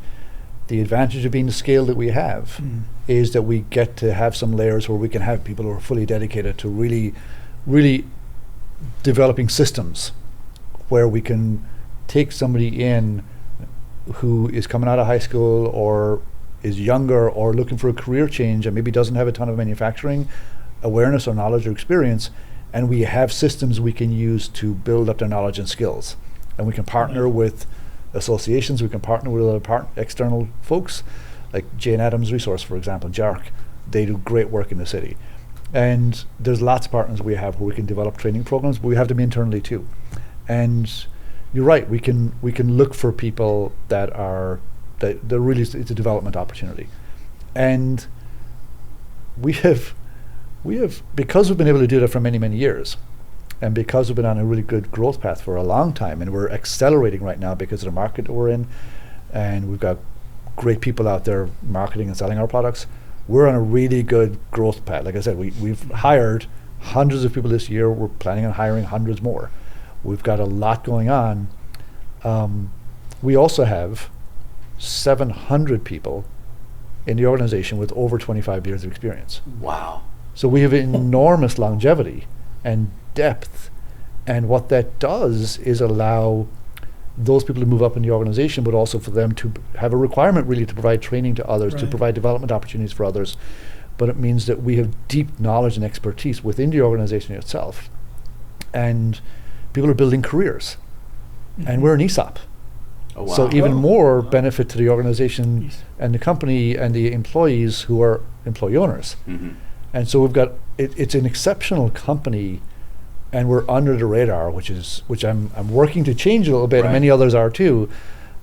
the advantage of being the scale that we have is that we get to have some layers where we can have people who are fully dedicated to really, really developing systems where we can take somebody in who is coming out of high school or is younger or looking for a career change and maybe doesn't have a ton of manufacturing awareness or knowledge or experience, and we have systems we can use to build up their knowledge and skills. And we can partner with associations, we can partner with other external folks, like Jane Addams Resource, for example, JARC. They do great work in the city. And there's lots of partners we have where we can develop training programs, but we have them internally too. And you're right, we can look for people that really, it's a development opportunity. And we have, because we've been able to do that for many, many years, and because we've been on a really good growth path for a long time, and we're accelerating right now because of the market that we're in, and we've got great people out there marketing and selling our products, we're on a really good growth path. Like I said, we've hired hundreds of people this year. We're planning on hiring hundreds more. We've got a lot going on. We also have 700 people in the organization with over 25 years of experience. Wow. So we have enormous longevity and depth, and what that does is allow those people to move up in the organization, but also for them to have a requirement really to provide training to others, to provide development opportunities for others. But it means that we have deep knowledge and expertise within the organization itself, and people are building careers, and we're an ESOP. Oh, wow. So even more benefit to the organization and the company and the employees who are employee owners. And so we've got it's an exceptional company, and we're under the radar, which I'm working to change a little bit, and many others are too.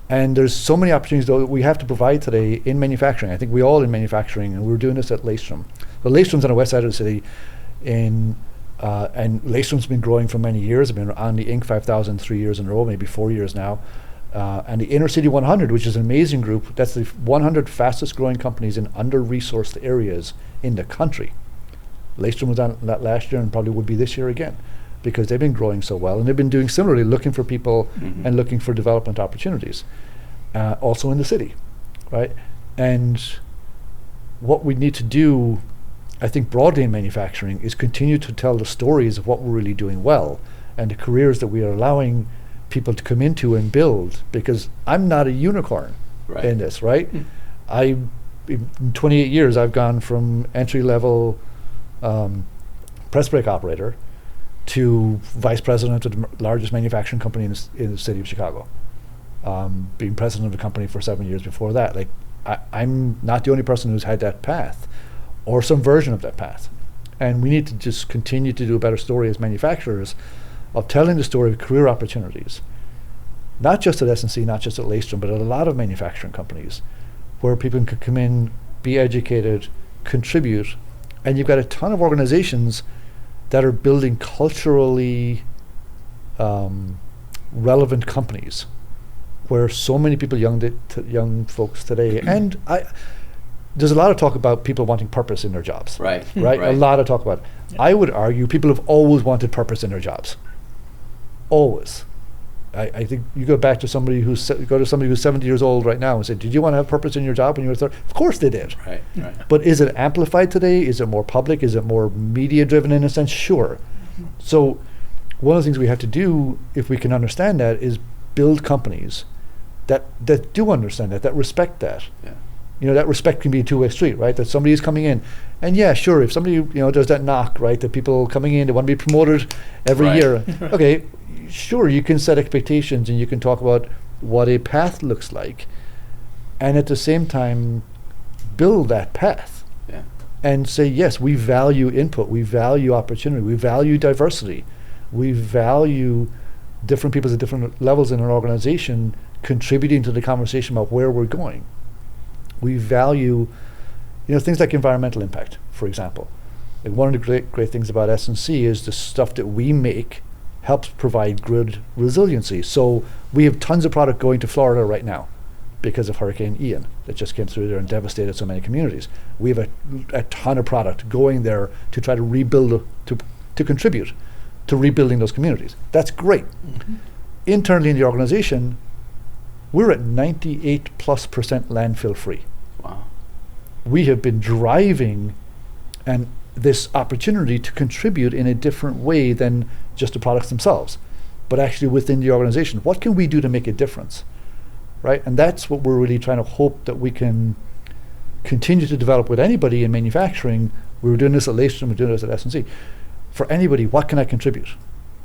And there's so many opportunities that we have to provide today in manufacturing. I think we all in manufacturing, and we're doing this at Laystrom. So Laystrom's on the west side of the city, and Laystrom's been growing for many years. I've been on the Inc. 5000 3 years in a row, maybe 4 years now. And the Inner City 100, which is an amazing group, that's the 100 fastest growing companies in under-resourced areas in the country. Laystrom was on that last year and probably would be this year again, because they've been growing so well, and they've been doing similarly, looking for people and looking for development opportunities, also in the city, right? And what we need to do, I think, broadly in manufacturing is continue to tell the stories of what we're really doing well and the careers that we are allowing people to come into and build, because I'm not a unicorn in this, right? In 28 years, I've gone from entry-level press brake operator to vice president of the largest manufacturing company in the city of Chicago, being president of the company for 7 years before that. Like, I'm not the only person who's had that path or some version of that path. And we need to just continue to do a better story as manufacturers of telling the story of career opportunities, not just at S&C, not just at Laystrom, but at a lot of manufacturing companies, where people can come in, be educated, contribute, and you've got a ton of organizations that are building culturally relevant companies, where so many people, young folks today, and there's a lot of talk about people wanting purpose in their jobs. Right. A lot of talk about it. Yeah. I would argue people have always wanted purpose in their jobs. Always. I think you go back to somebody who's 70 years old right now and say, did you want to have purpose in your job when you were 30? Of course they did. Right. But is it amplified today? Is it more public? Is it more media driven in a sense? Sure. So one of the things we have to do, if we can understand that, is build companies that do understand that respect that. Yeah. You know, that respect can be a two-way street, right? That somebody is coming in, and yeah, sure, if somebody, does that knock, right, that people coming in, they want to be promoted every year. Okay, sure, you can set expectations and you can talk about what a path looks like, and at the same time build that path. Yeah. And say, yes, we value input, we value opportunity, we value diversity, we value different people at different levels in an organization contributing to the conversation about where we're going. We value, things like environmental impact, for example. Like, one of the great things about S&C is the stuff that we make helps provide grid resiliency. So we have tons of product going to Florida right now because of Hurricane Ian that just came through there and devastated so many communities. We have a ton of product going there to try to rebuild, to contribute to rebuilding those communities. That's great. Mm-hmm. Internally in the organization, we're at 98+% landfill free. Wow. We have been driving this opportunity to contribute in a different way than just the products themselves, but actually within the organization. What can we do to make a difference, right? And that's what we're really trying to hope that we can continue to develop with anybody in manufacturing. We were doing this at Laystrom, we're doing this at S&C. For anybody, what can I contribute?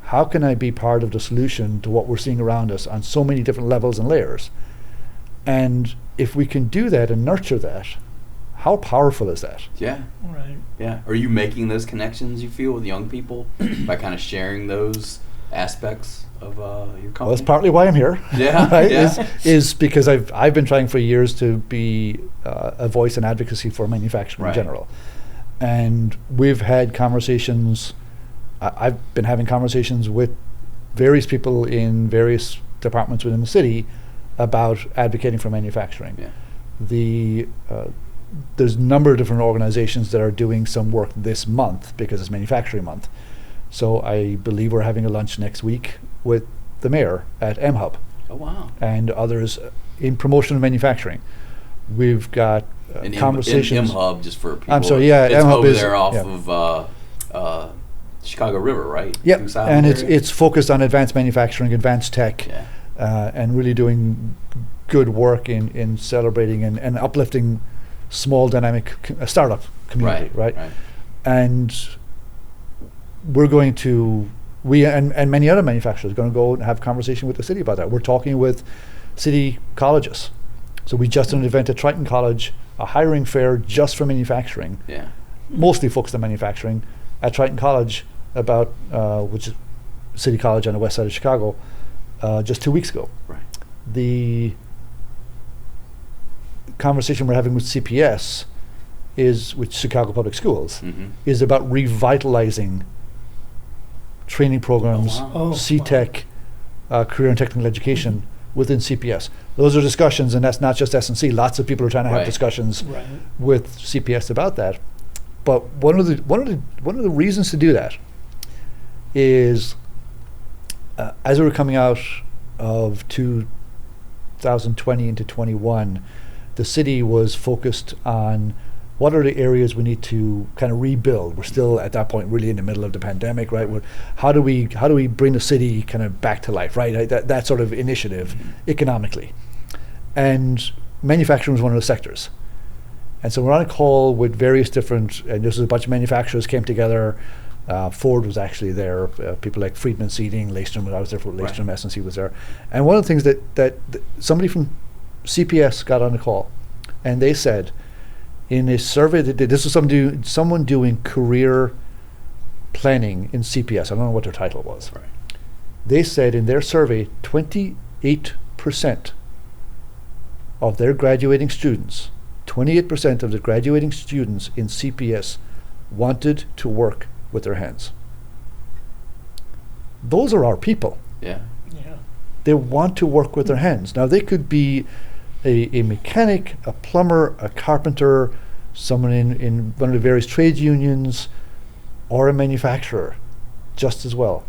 How can I be part of the solution to what we're seeing around us on so many different levels and layers? And if we can do that and nurture that, how powerful is that? Yeah. Right. Yeah. Are you making those connections, you feel, with young people by kind of sharing those aspects of your company? Well, that's partly why I'm here. Yeah. Right? Yeah. Is because I've been trying for years to be a voice and advocacy for manufacturing in general. And we've had conversations. I've been having conversations with various people in various departments within the city about advocating for manufacturing. Yeah. There's a number of different organizations that are doing some work this month because it's Manufacturing Month. So I believe we're having a lunch next week with the mayor at MHub. Oh, wow. And others in promotion of manufacturing. We've got conversations. MHub, just for people. I'm sorry, yeah. It's MHub over is there off of Chicago River, right? Yep, and it's focused on advanced manufacturing, advanced tech, and really doing good work in celebrating and uplifting small dynamic startup community, right? And we're going to, and many other manufacturers are going to go and have a conversation with the city about that. We're talking with city colleges. So we just did an event at Triton College, a hiring fair just for manufacturing, mostly focused on manufacturing, at Triton College, about which is City College on the west side of Chicago, just 2 weeks ago. Right. The conversation we're having with CPS with Chicago Public Schools, is about revitalizing training programs, CTEC, career and technical education within CPS. Those are discussions, and that's not just S&C. Lots of people are trying to have discussions with CPS about that. But one of the reasons to do that is as we were coming out of 2020 into 21, the city was focused on what are the areas we need to kind of rebuild. We're still at that point really in the middle of the pandemic, right? How do we bring the city kind of back to life, right? That sort of initiative economically. And manufacturing was one of those sectors. And so we're on a call with various different, and this was a bunch of manufacturers came together. Ford was actually there. People like Friedman Seating, Laystrom, I was there for Laystrom, S&C was there. And one of the things that somebody from CPS got on the call, and they said, in a survey they did, this was someone doing career planning in CPS. I don't know what their title was. Right. They said in their survey, 28% of their graduating students, 28% of the graduating students in CPS wanted to work with their hands. Those are our people. Yeah. They want to work with their hands. Now they could be a mechanic, a plumber, a carpenter, someone in one of the various trades unions, or a manufacturer, just as well.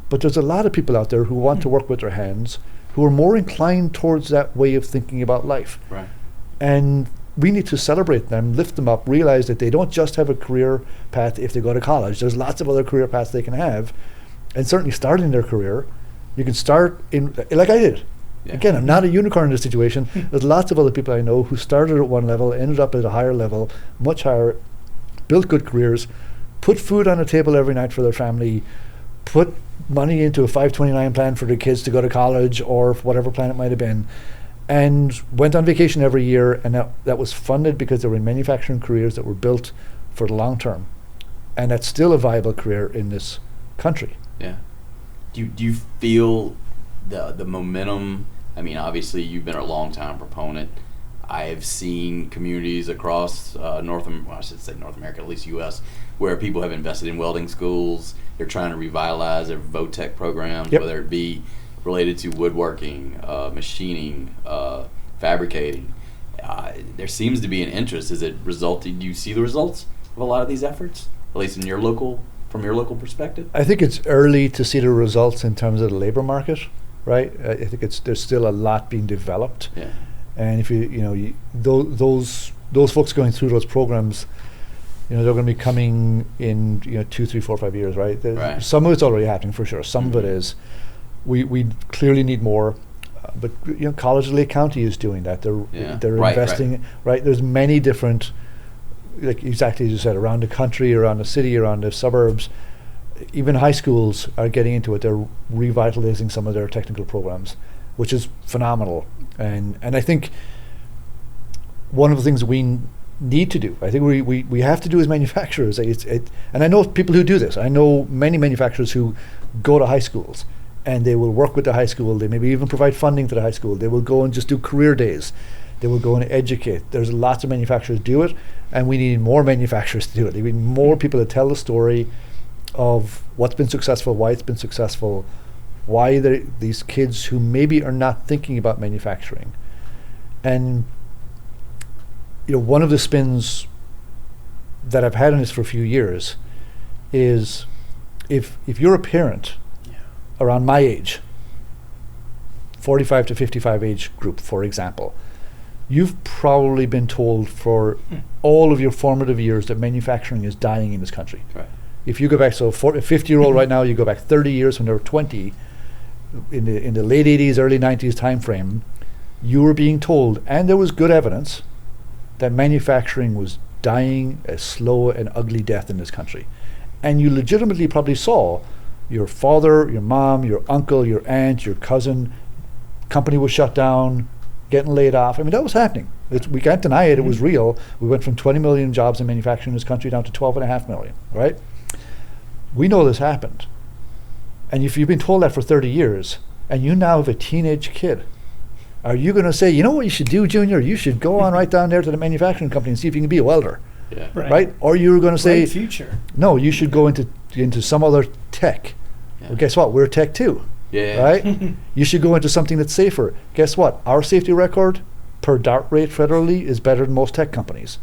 But there's a lot of people out there who want to work with their hands, who are more inclined towards that way of thinking about life. Right. And we need to celebrate them, lift them up, realize that they don't just have a career path if they go to college. There's lots of other career paths they can have. And certainly starting their career, you can start in, like I did. Yeah. Again, I'm not a unicorn in this situation. There's lots of other people I know who started at one level, ended up at a higher level, much higher, built good careers, put food on the table every night for their family, put money into a 529 plan for their kids to go to college or whatever plan it might have been, and went on vacation every year, and that was funded because they were in manufacturing careers that were built for the long term. And that's still a viable career in this country. Yeah. Do you feel the momentum? I mean, obviously you've been a long time proponent. I have seen communities across North America, at least U.S., where people have invested in welding schools. They're trying to revitalize their VOTEC programs, whether it be related to woodworking, machining, fabricating. There seems to be an interest. Do you see the results of a lot of these efforts, at least from your local perspective? I think it's early to see the results in terms of the labor market, right? I think there's still a lot being developed. Yeah. And if those folks going through those programs, they're going to be coming in 2, 3, 4, 5 years, right? Right. Some of it's already happening for sure. Some of it is. We clearly need more, but College of Lake County is doing that. They're investing. Right. There's many different, like exactly as you said, around the country, around the city, around the suburbs. Even high schools are getting into it. They're revitalizing some of their technical programs, which is phenomenal. And I think one of the things we need to do, I think we have to do as manufacturers. And I know people who do this. I know many manufacturers who go to high schools, and they will work with the high school. They maybe even provide funding to the high school. They will go and just do career days. They will go and educate. There's lots of manufacturers do it, and we need more manufacturers to do it. We need more people to tell the story of what's been successful, why it's been successful, why these kids who maybe are not thinking about manufacturing. And one of the spins that I've had on this for a few years is if you're a parent around my age, 45 to 55 age group, for example, you've probably been told for all of your formative years that manufacturing is dying in this country. Right. If you go back, so a 50-year-old right now, you go back 30 years when they were 20, in the late 80s, early 90s time frame, you were being told, and there was good evidence, that manufacturing was dying a slow and ugly death in this country. And you legitimately probably saw your father, your mom, your uncle, your aunt, your cousin, company was shut down, getting laid off. I mean, that was happening. We can't deny it. It was real. We went from 20 million jobs in manufacturing in this country down to 12.5 million, right? We know this happened. And if you've been told that for 30 years, and you now have a teenage kid, are you going to say, you know what you should do, Junior? You should go on right down there to the manufacturing company and see if you can be a welder. Yeah. Right? Or you're going to say, future. No, you should go into some other tech. Yeah. Well, guess what? We're tech too. Yeah. Right? You should go into something that's safer. Guess what? Our safety record per DART rate federally is better than most tech companies.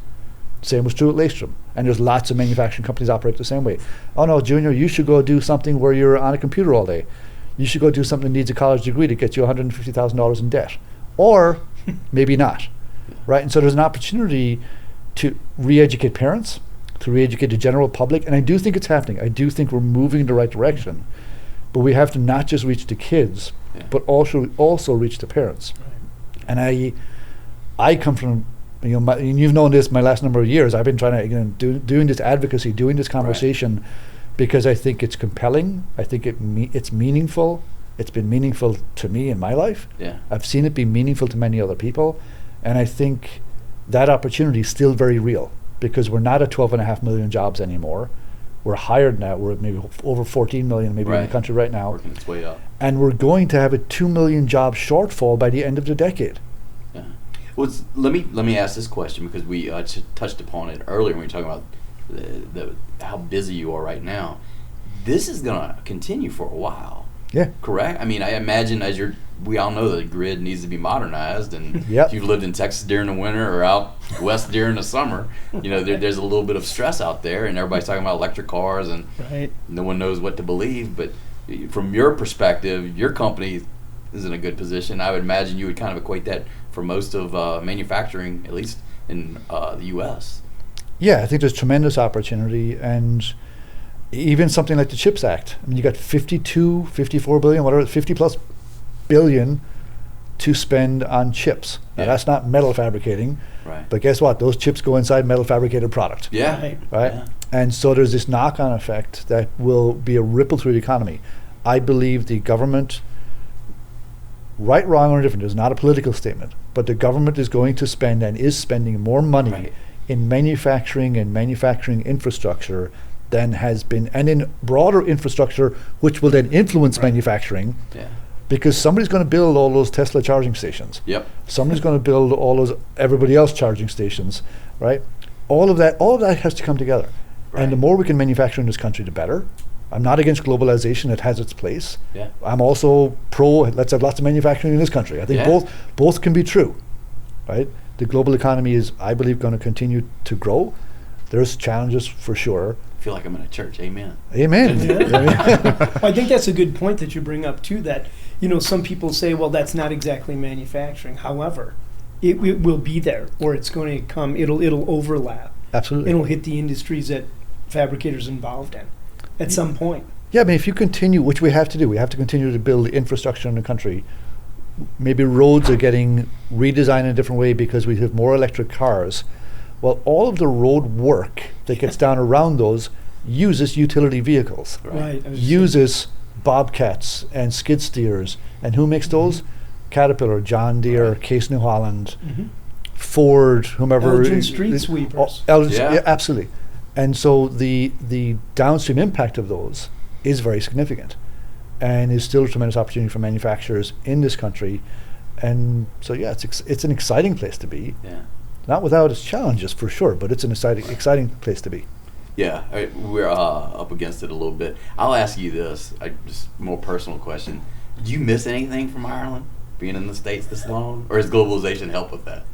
Same was true at Laystrom. And there's lots of manufacturing companies operate the same way. Oh no, Junior, you should go do something where you're on a computer all day. You should go do something that needs a college degree to get you $150,000 in debt. Or maybe not, right? And so there's an opportunity to re-educate parents, to re-educate the general public, and I do think it's happening. I do think we're moving in the right direction. But we have to not just reach the kids, but also reach the parents. Right. And I come from, and you've known this my last number of years. I've been trying to doing this advocacy, doing this conversation, because I think it's compelling. I think it's meaningful. It's been meaningful to me in my life. Yeah. I've seen it be meaningful to many other people, and I think that opportunity is still very real, because we're not at 12.5 million jobs anymore. We're hired now. We're maybe over 14 million maybe in the country right now. Working its way up. And we're going to have a 2 million job shortfall by the end of the decade. Yeah. Well, let me ask this question, because we touched upon it earlier when we were talking about how busy you are right now. This is going to continue for a while. Yeah. Correct? I mean, I imagine we all know the grid needs to be modernized, and if you've lived in Texas during the winter or out west during the summer, there's a little bit of stress out there, and everybody's talking about electric cars, and no one knows what to believe. But from your perspective, your company is in a good position. I would imagine you would kind of equate that for most of manufacturing, at least in the U.S. Yeah, I think there's tremendous opportunity, and even something like the CHIPS Act. I mean, you got 54 billion, whatever, 50 plus billion to spend on chips. Now, that's not metal fabricating, but guess what? Those chips go inside metal fabricated product. Yeah. Right? Yeah. And so there's this knock-on effect that will be a ripple through the economy. I believe the government, right, wrong, or indifferent, is not a political statement, but the government is going to spend and is spending more money in manufacturing and manufacturing infrastructure than has been, and in broader infrastructure, which will then influence manufacturing. Yeah. Because somebody's going to build all those Tesla charging stations. Yep. Somebody's going to build all those everybody else charging stations, right? All of that has to come together. Right. And the more we can manufacture in this country, the better. I'm not against globalization; it has its place. Yeah. I'm also pro. Let's have lots of manufacturing in this country. I think both can be true, right? The global economy is, I believe, going to continue to grow. There's challenges for sure. I feel like I'm in a church. Amen. Amen. I think that's a good point that you bring up too, that some people say, well, that's not exactly manufacturing. However, it will be there, or it's going to come. It'll overlap. Absolutely. It'll hit the industries that fabricators involved in at some point. Yeah, I mean, if you continue, which we have to do, we have to continue to build infrastructure in the country. Maybe roads are getting redesigned in a different way because we have more electric cars. Well, all of the road work that gets done around those uses utility vehicles. Right. Uses bobcats and skid steers. And who makes those? Caterpillar, John Deere, Case New Holland, Ford, whomever. Elgin street sweepers. Yeah, absolutely. And so the downstream impact of those is very significant, and is still a tremendous opportunity for manufacturers in this country. And so, yeah, it's an exciting place to be. Yeah. Not without its challenges, for sure, but it's an exciting place to be. Yeah, we're up against it a little bit. I'll ask you this, just a more personal question. Do you miss anything from Ireland, being in the States this long? Or has globalization helped with that?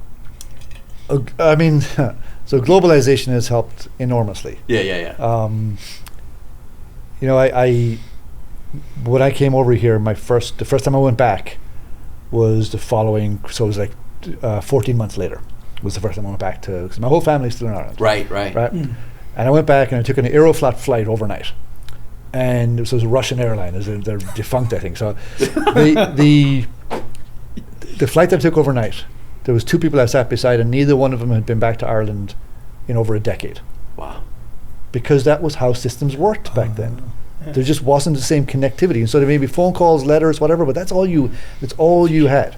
I mean, so globalization has helped enormously. Yeah. I when I came over here, the first time I went back was the following, so it was like 14 months later. Was the first time I went back to, because my whole family's still in Ireland. Right. And I went back and I took an Aeroflot flight overnight. And this was a Russian airline, they're defunct, I think. So the flight that I took overnight, there was two people I sat beside, and neither one of them had been back to Ireland in over a decade. Wow. Because that was how systems worked back then. There just wasn't the same connectivity. And so there may be phone calls, letters, whatever, but that's all you had.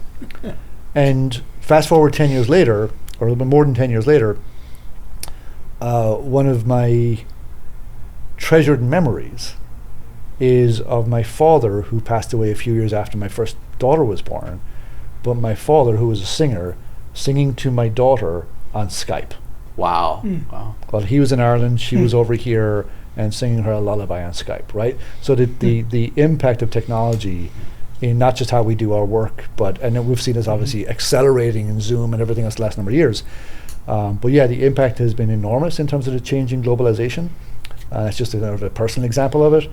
And fast forward 10 years later, or a little bit more than 10 years later, one of my treasured memories is of my father, who passed away a few years after my first daughter was born, but my father, who was a singer, singing to my daughter on Skype. Wow. Wow. Well, he was in Ireland, she was over here, and singing her a lullaby on Skype, right? So the impact of technology in not just how we do our work, and we've seen this obviously accelerating in Zoom and everything else the last number of years, But yeah, the impact has been enormous in terms of the change in globalization. That's just a personal example of it.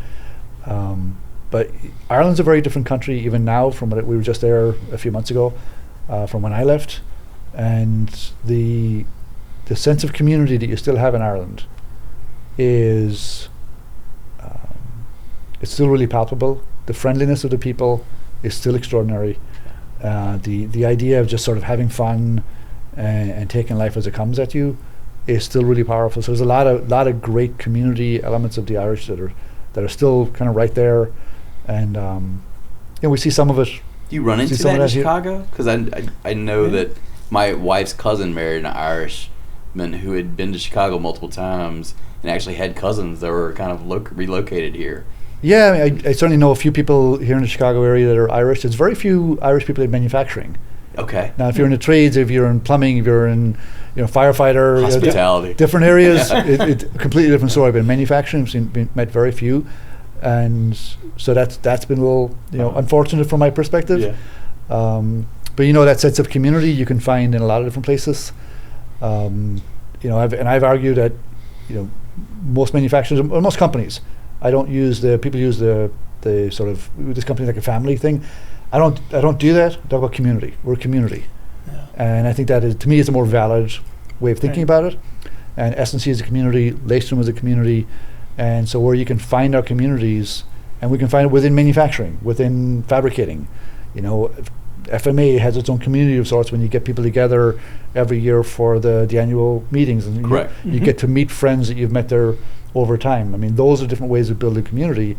But Ireland's a very different country even now from when we were just there a few months ago, from when I left. And the sense of community that you still have in Ireland is it's still really palpable. The friendliness of the people is still extraordinary. The idea of just sort of having fun and taking life as it comes at you is still really powerful. So there's a lot of great community elements of the Irish that are still kind of right there, and we see some of it. Do you run into that in Chicago? Because I know that my wife's cousin married an Irishman who had been to Chicago multiple times and actually had cousins that were kind of relocated here. Yeah, I certainly know a few people here in the Chicago area that are Irish. There's very few Irish people in manufacturing. Okay. Now, if you're in the trades, if you're in plumbing, if you're in firefighter, hospitality, different areas, it's a completely different story. But in manufacturing, I've met very few, and so that's been a little unfortunate from my perspective. Yeah. But that sense of community you can find in a lot of different places. I've argued that most manufacturers or most companies, people use the sort of this company like a family thing. I don't do that. I talk about community. We're a community, and I think that is, to me, is a more valid way of thinking about it. And S&C is a community. Laystrom is a community, and so where you can find our communities, and we can find it within manufacturing, within fabricating. FMA has its own community of sorts when you get people together every year for the annual meetings, and correct. You get to meet friends that you've met there over time. I mean, those are different ways of building community.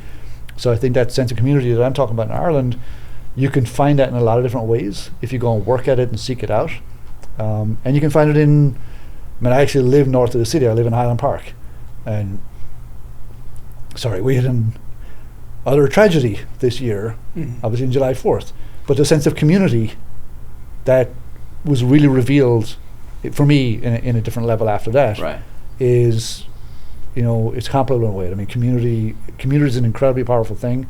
So I think that sense of community that I'm talking about in Ireland, you can find that in a lot of different ways if you go and work at it and seek it out. And you can find it I actually live north of the city. I live in Highland Park. And we had an other tragedy this year, obviously on July 4th. But the sense of community that was really revealed for me in a different level after that is, it's comparable in a way. I mean, community is an incredibly powerful thing.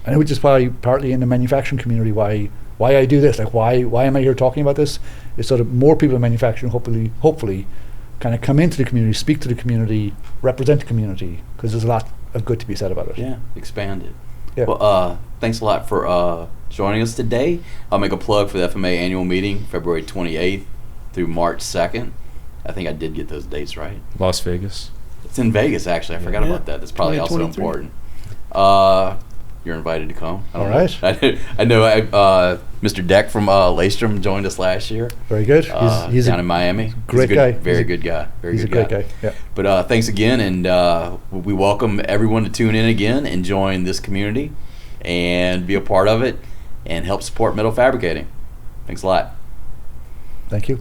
And which is why partly in the manufacturing community why I do this, like why am I here talking about this, is sort of more people in manufacturing hopefully kind of come into the community, speak to the community, represent the community, because there's a lot of good to be said about it. Yeah, expand it. Yeah. Well, thanks a lot for joining us today. I'll make a plug for the FMA annual meeting, February 28th through March 2nd. I think I did get those dates right. Las Vegas. It's in Vegas, actually. I forgot about that. That's probably also important. You're invited to come. All right. I know Mr. Deck from Laystrom joined us last year. Very good. He's down in Miami. Great guy. Very good guy. He's a great guy. Yeah. But thanks again, and we welcome everyone to tune in again and join this community and be a part of it and help support metal fabricating. Thanks a lot. Thank you.